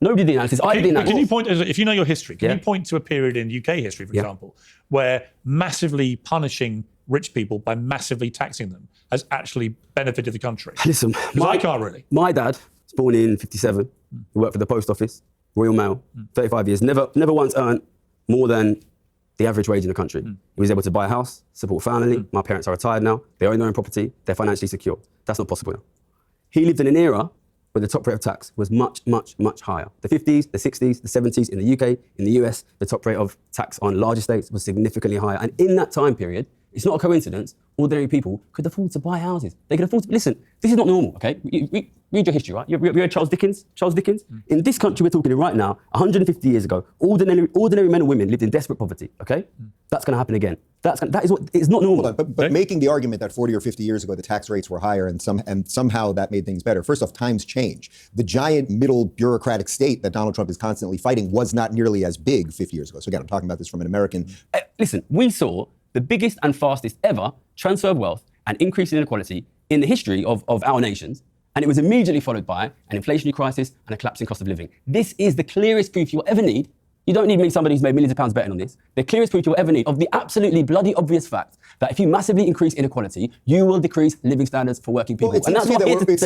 Nobody did the analysis. I did the analysis. Can you point, if you know your history, can you point to a period in UK history, for example, where massively punishing rich people by massively taxing them has actually benefited the country? Listen, I can't really. My dad was born in 57. He worked for the post office, Royal Mail, 35 years. Never once earned more than the average wage in the country. He was able to buy a house, support a family. My parents are retired now. They own their own property. They're financially secure. That's not possible now. He lived in an era where the top rate of tax was much, much, much higher. The 50s, the 60s, the 70s in the UK, in the US, the top rate of tax on large estates was significantly higher. And in that time period, it's not a coincidence, ordinary people could afford to buy houses. They could afford to, listen, this is not normal, okay? Read your history, right? You read Charles Dickens? In this country we're talking in right now, 150 years ago, ordinary men and women lived in desperate poverty, okay? That's gonna happen again. That is what, it's not normal. But making the argument that 40 or 50 years ago the tax rates were higher and somehow that made things better. First off, times change. The giant middle bureaucratic state that Donald Trump is constantly fighting was not nearly as big 50 years ago. So again, I'm talking about this from an American. Listen, we saw the biggest and fastest ever transfer of wealth and increase in inequality in the history of our nations. And it was immediately followed by an inflationary crisis and a collapsing cost of living. This is the clearest proof you'll ever need. You don't need me, somebody who's made millions of pounds betting on this. The clearest proof you'll ever need of the absolutely bloody obvious fact that if you massively increase inequality, you will decrease living standards for working people. Well, and that's what